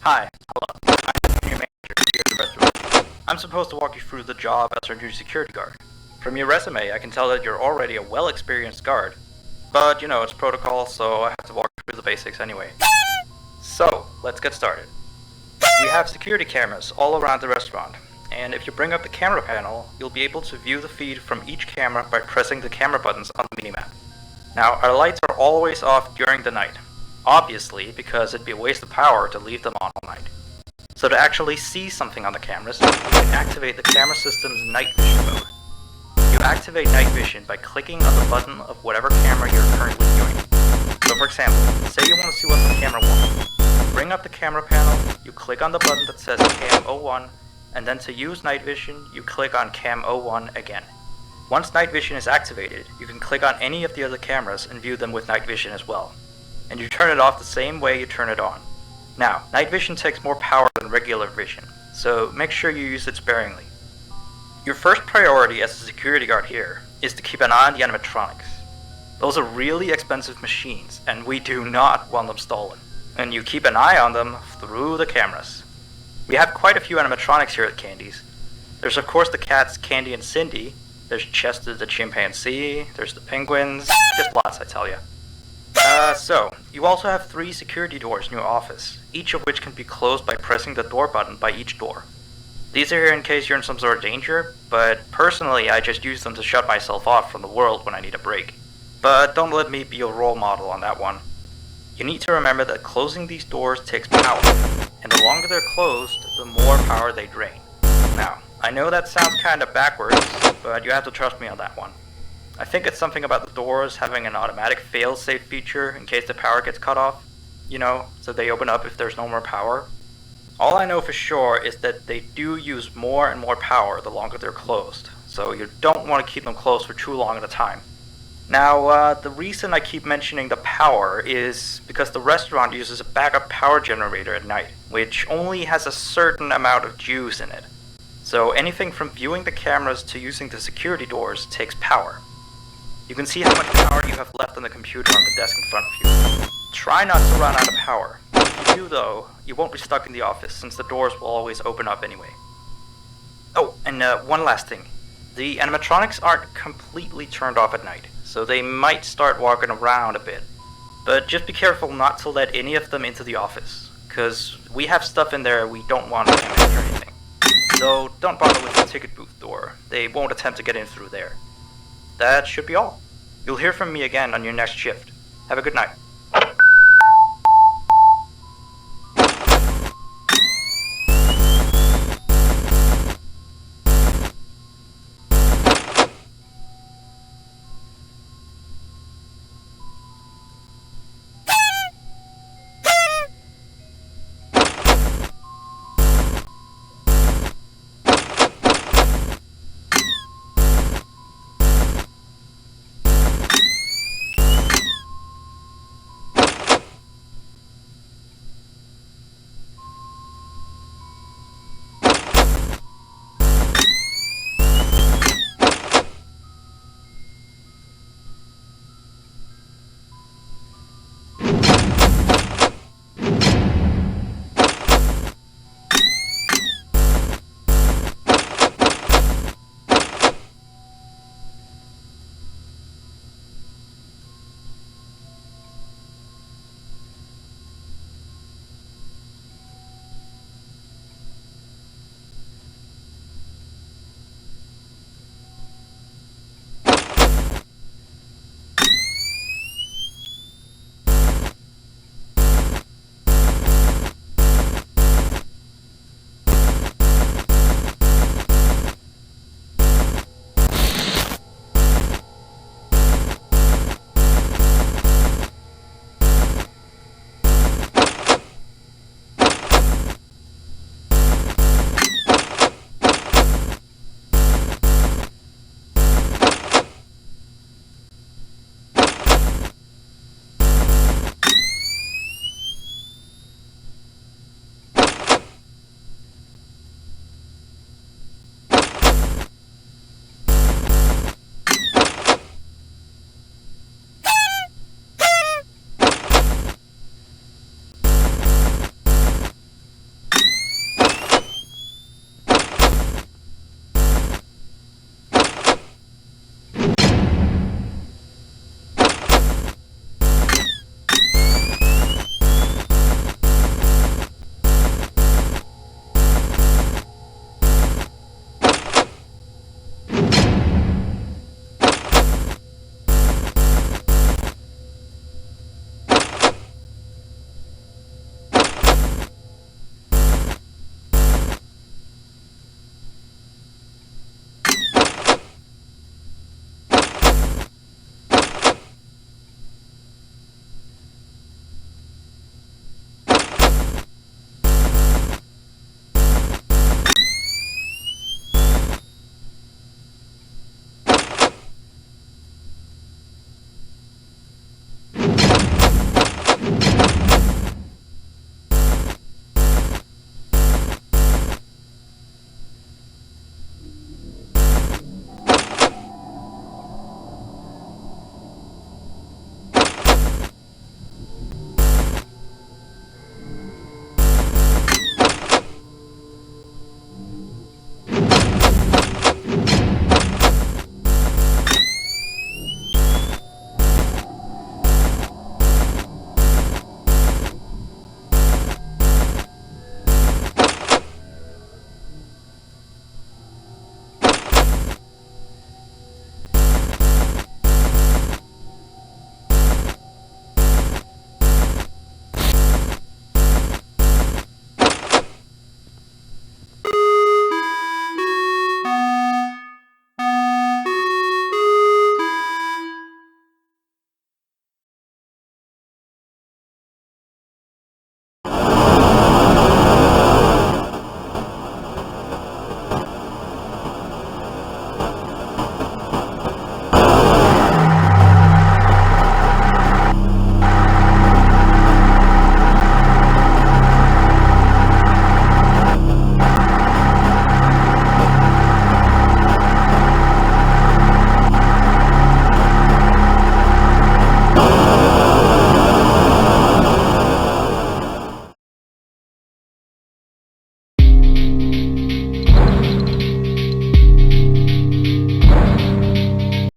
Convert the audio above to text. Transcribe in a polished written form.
Hi, hello. I'm the senior manager here at the restaurant. I'm supposed to walk you through the job as our new security guard. From your resume, I can tell that you're already a well-experienced guard. But, you know, it's protocol, so I have to walk you through the basics anyway. So, let's get started. We have security cameras all around the restaurant, and if you bring up the camera panel, you'll be able to view the feed from each camera by pressing the camera buttons on the minimap. Now, our lights are always off during the night. Obviously, because it'd be a waste of power to leave them on all night. So to actually see something on the cameras, you can activate the camera system's night vision mode. You activate night vision by clicking on the button of whatever camera you're currently viewing. So for example, say you want to see what's on camera 1. Bring up the camera panel, you click on the button that says Cam 01, and then to use night vision, you click on Cam 01 again. Once night vision is activated, you can click on any of the other cameras and view them with night vision as well. And you turn it off the same way you turn it on. Now, night vision takes more power than regular vision, so make sure you use it sparingly. Your first priority as a security guard here is to keep an eye on the animatronics. Those are really expensive machines, and we do not want them stolen. And you keep an eye on them through the cameras. We have quite a few animatronics here at Candy's. There's of course the cats Candy and Cindy, there's Chester the chimpanzee, there's the penguins, just lots I tell you. So, you also have 3 security doors in your office, each of which can be closed by pressing the door button by each door. These are here in case you're in some sort of danger, but personally I just use them to shut myself off from the world when I need a break. But don't let me be your role model on that one. You need to remember that closing these doors takes power, and the longer they're closed, the more power they drain. Now, I know that sounds kinda backwards, but you have to trust me on that one. I think it's something about the doors having an automatic fail-safe feature in case the power gets cut off. You know, so they open up if there's no more power. All I know for sure is that they do use more and more power the longer they're closed, so you don't want to keep them closed for too long at a time. Now, the reason I keep mentioning the power is because the restaurant uses a backup power generator at night, which only has a certain amount of juice in it. So anything from viewing the cameras to using the security doors takes power. You can see how much power you have left on the computer on the desk in front of you. Try not to run out of power. If you do though, you won't be stuck in the office since the doors will always open up anyway. Oh, and one last thing. The animatronics aren't completely turned off at night, so they might start walking around a bit. But just be careful not to let any of them into the office, cause we have stuff in there we don't want to damage or anything. So don't bother with the ticket booth door, they won't attempt to get in through there. That should be all. You'll hear from me again on your next shift. Have a good night.